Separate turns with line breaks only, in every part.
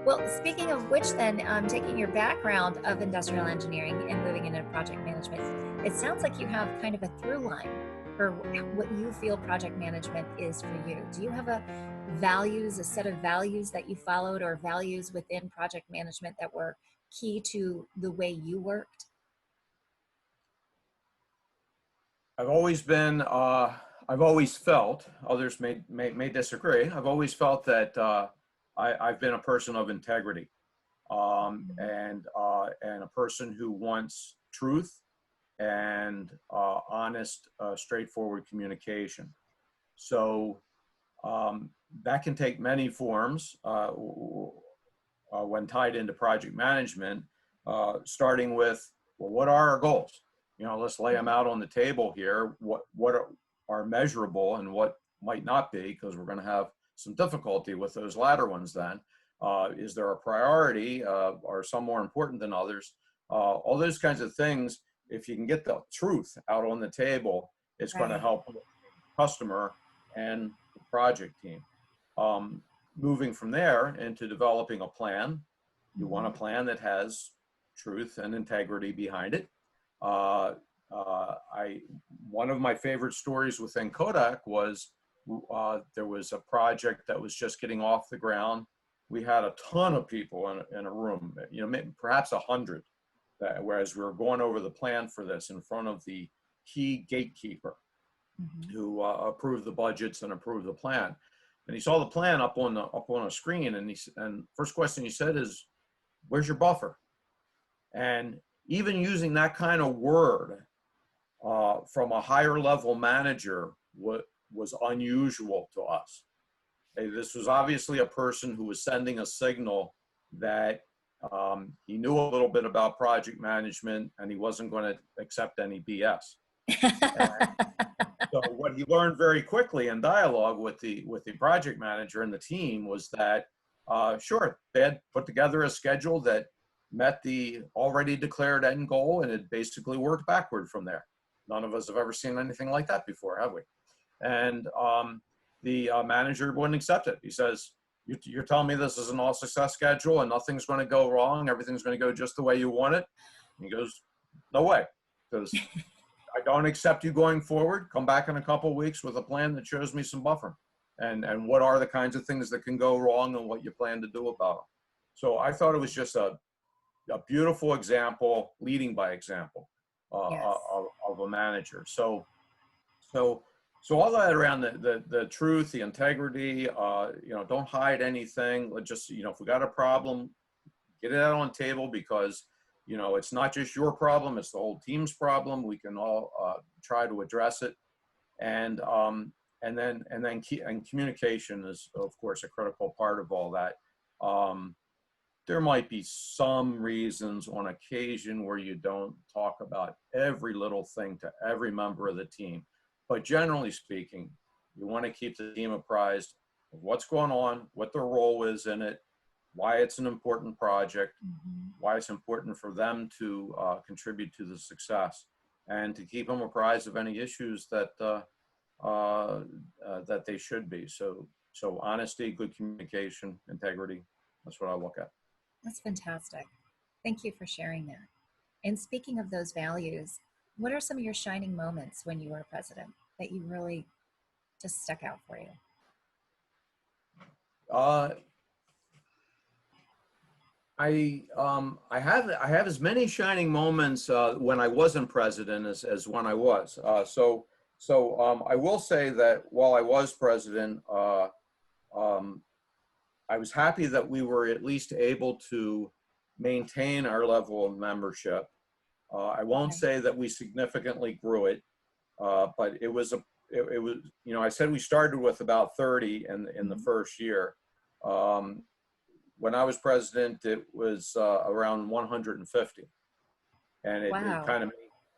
Well, speaking of which, then, taking your background of industrial engineering and moving into project management, it sounds like you have kind of a through line for what you feel project management is for you. Do you have a set of values that you followed, or values within project management that were key to the way you worked?
I've always been, I've always felt, others may disagree, I've always felt that I've been a person of integrity,
Mhm.
and a person who wants truth and honest, straightforward communication. So that can take many forms when tied into project management, starting with, well, what are our goals? Let's lay them out on the table here. Are measurable and what might not be, because we're going to have some difficulty with those latter ones then. Is there a priority? Are some more important than others? All those kinds of things, if you can get the truth out on the table, it's going to
Right.
help the customer and the project team. Um, Moving from there into developing a plan, you want a
Mhm.
plan that has truth and integrity behind it. Uh, I One of my favorite stories within Kodak was there was a project that was just getting off the ground. We had a ton of people in a room, maybe perhaps 100. Whereas we were going over the plan for this in front of the key gatekeeper
Mhm.
who approved the budgets and approved the plan. And he saw the plan up on a screen, and first question he said is, "Where's your buffer?" And even using that kind of word from a higher level manager was unusual to us. This was obviously a person who was sending a signal that he knew a little bit about project management and he wasn't going to accept any BS. So what he learned very quickly in dialogue with the project manager and the team was that sure, they had put together a schedule that met the already declared end goal, and it basically worked backward from there. None of us have ever seen anything like that before, have we? And the manager wouldn't accept it. He says, "You're telling me this is an all success schedule and nothing's going to go wrong, everything's going to go just the way you want it?" And he goes, "No way, because I don't accept you going forward. Come back in a couple of weeks with a plan that shows me some buffer and what are the kinds of things that can go wrong and what you plan to do about them." So I thought it was just a beautiful example, leading by example,
Yes.
of a manager. So, so all that around the truth, the integrity, don't hide anything. Just, if we got a problem, get it out on the table, because it's not just your problem, it's the whole team's problem. We can all try to address it. And um, and then and then and communication is, of course, a critical part of all that. There might be some reasons on occasion where you don't talk about every little thing to every member of the team, but generally speaking, you want to keep the team apprised of what's going on, what their role is in it, why it's an important project,
Mhm.
why it's important for them to contribute to the success, and to keep them apprised of any issues that they should be. So honesty, good communication, integrity. That's what I look at.
That's fantastic. Thank you for sharing that. And speaking of those values, what are some of your shining moments when you were president that you really just stuck out for you?
Uh, I have as many shining moments when I wasn't president as when I was. I will say that while I was president, um, I was happy that we were at least able to maintain our level of membership. I won't
Okay.
say that we significantly grew it, but it was, I said we started with about 30 in the
Mhm.
first year. Um, when I was president, it was around 150, and it
Wow.
kind of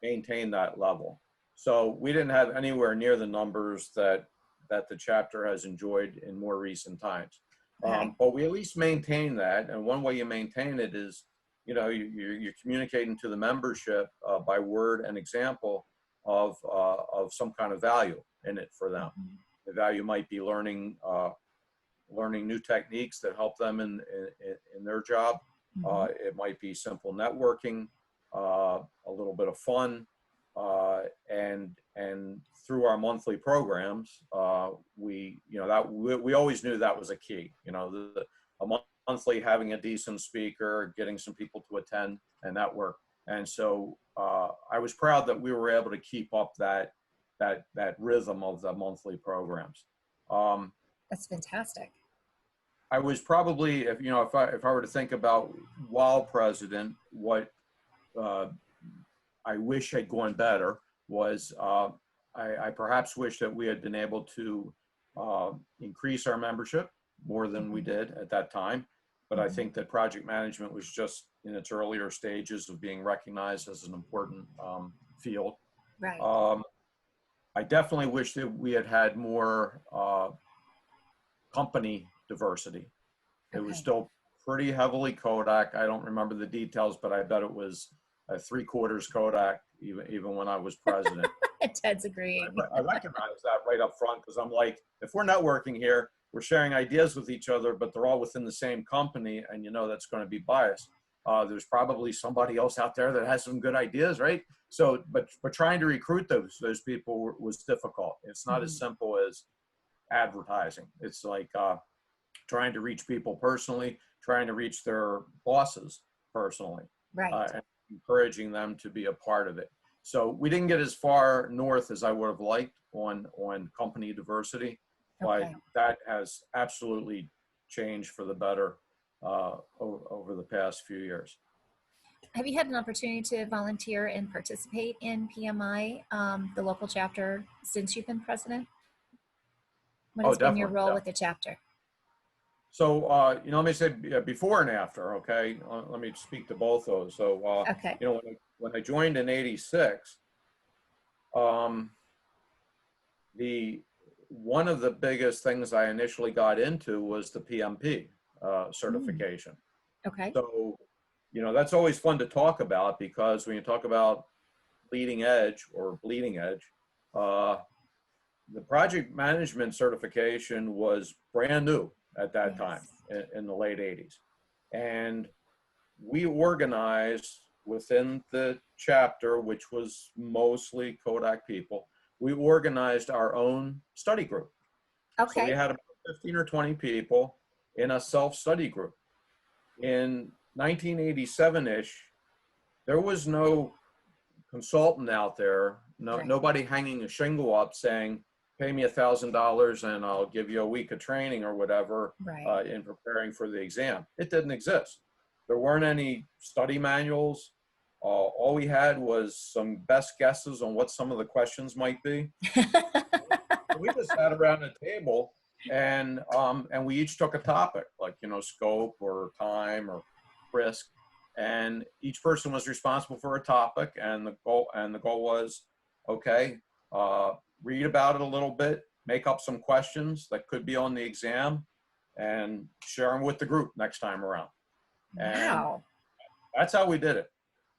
maintained that level. So we didn't have anywhere near the numbers that the chapter has enjoyed in more recent times.
Okay.
But we at least maintain that, and one way you maintain it is, you're communicating to the membership by word and example of some kind of value in it for them.
Mhm.
The value might be learning new techniques that help them in their job. It might be simple networking, a little bit of fun, and through our monthly programs, we always knew that was a key. A monthly having a decent speaker, getting some people to attend, and that worked. And so I was proud that we were able to keep up that rhythm of the monthly programs.
That's fantastic.
I was probably, if I were to think about while president, what I wish had gone better was I perhaps wish that we had been able to increase our membership more than we did at that time. But I think that project management was just in its earlier stages of being recognized as an important field.
Right.
I definitely wish that we had had more company diversity. It was still pretty heavily Kodak. I don't remember the details, but I bet it was 3/4 Kodak, even when I was president.
Ted's agreeing.
I recognize that right up front, because I'm like, if we're networking here, we're sharing ideas with each other, but they're all within the same company, and that's going to be biased. There's probably somebody else out there that has some good ideas, right? So, but trying to recruit those people was difficult. It's not as simple as advertising. It's like trying to reach people personally, trying to reach their bosses personally,
Right.
and encouraging them to be a part of it. So we didn't get as far north as I would have liked on company diversity, but that has absolutely changed for the better over the past few years.
Have you had an opportunity to volunteer and participate in PMI, the local chapter, since you've been president? What has been your role with the chapter?
So, let me say before and after, okay? Let me speak to both those. So, when I joined in '86, one of the biggest things I initially got into was the PMP certification.
Okay.
So, that's always fun to talk about, because when you talk about leading edge or bleeding edge, the project management certification was brand new at that time in the late '80s. And we organized within the chapter, which was mostly Kodak people, we organized our own study group.
Okay.
So we had about 15 or 20 people in a self-study group. In 1987-ish, there was no consultant out there, nobody hanging a shingle up saying, pay me $1,000 and I'll give you a week of training or whatever in preparing for the exam. It didn't exist. There weren't any study manuals. All we had was some best guesses on what some of the questions might be. We just sat around a table and we each took a topic, like, scope or time or risk. And each person was responsible for a topic, and the goal was, okay, read about it a little bit, make up some questions that could be on the exam, and share them with the group next time around.
Wow.
And that's how we did it.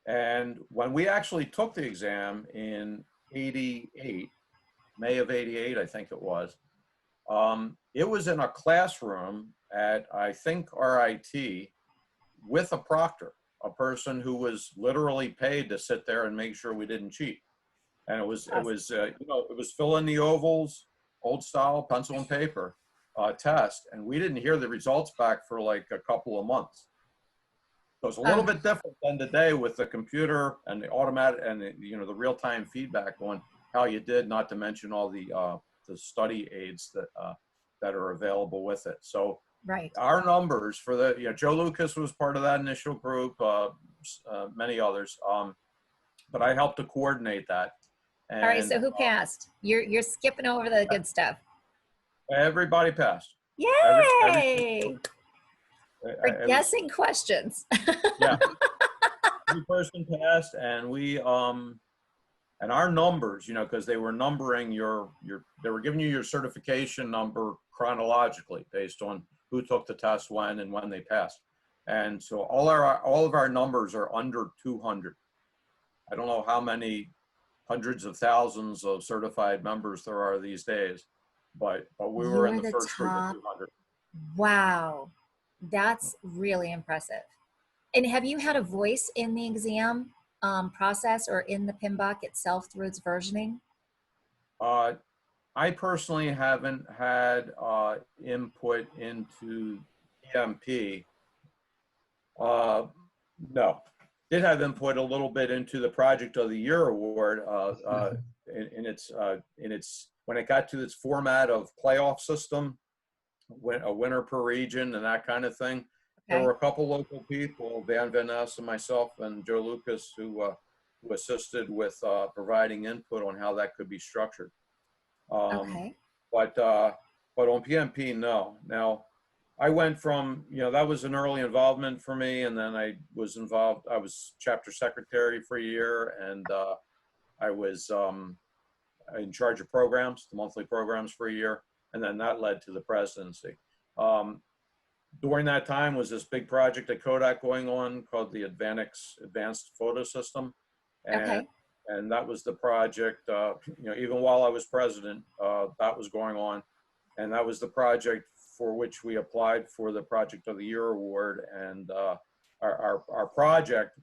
And when we actually took the exam in '88, May of '88, I think it was in a classroom at, I think, RIT, with a proctor, a person who was literally paid to sit there and make sure we didn't cheat. And it was fill in the ovals, old style, pencil and paper test. And we didn't hear the results back for like a couple of months. So it's a little bit different than today with the computer and the automatic and the real-time feedback on how you did, not to mention all the study aids that are available with it. So our numbers for the, Joe Lucas was part of that initial group, many others, but I helped to coordinate that. And,
all right, so who passed? You're skipping over the good stuff.
Everybody passed.
Yay! For guessing questions.
Yeah. Every person passed, and we and our numbers, because they were numbering they were giving you your certification number chronologically based on who took the test when and when they passed. And so all of our numbers are under 200. I don't know how many hundreds of thousands of certified members there are these days, but we were in the first group of 200.
Wow, that's really impressive. And have you had a voice in the exam process or in the PMBOK itself through its versioning?
Uh, I personally haven't had input into PMP. Uh, no, did have input a little bit into the Project of the Year award in its when it got to its format of playoff system, a winner per region and that kind of thing. There
Okay.
were a couple local people, Van Van Ness and myself and Joe Lucas, who assisted with providing input on how that could be structured. Um,
Okay.
but uh, but on PMP, no. Now, I went from, that was an early involvement for me, and then I was involved. I was chapter secretary for a year, and I was in charge of programs, the monthly programs for a year, and then that led to the presidency. Um, During that time was this big project at Kodak going on called the Advanced Photo System, and
Okay.
and that was the project. Even while I was president, that was going on, and that was the project for which we applied for the Project of the Year award. And our project,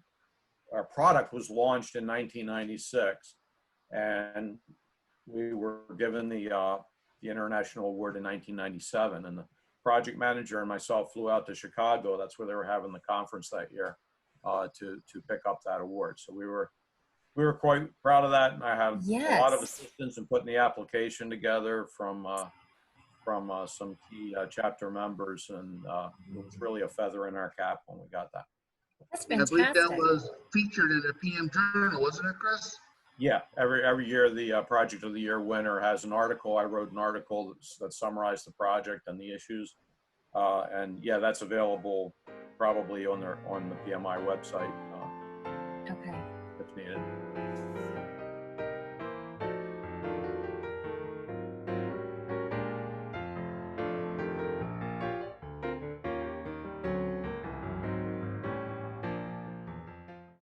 our product was launched in 1996, and we were given the international award in 1997. And the project manager and myself flew out to Chicago. That's where they were having the conference that year to pick up that award. So we were quite proud of that, and I had a lot of
Yes.
assistance in putting the application together from some key chapter members, and it was really a feather in our cap when we got that.
That's
And I believe that
fantastic.
was featured in a PM Journal, wasn't it, Chris?
Yeah, every year the Project of the Year winner has an article. I wrote an article that summarized the project and the issues, and yeah, that's available probably on the PMI website
Okay.
if needed.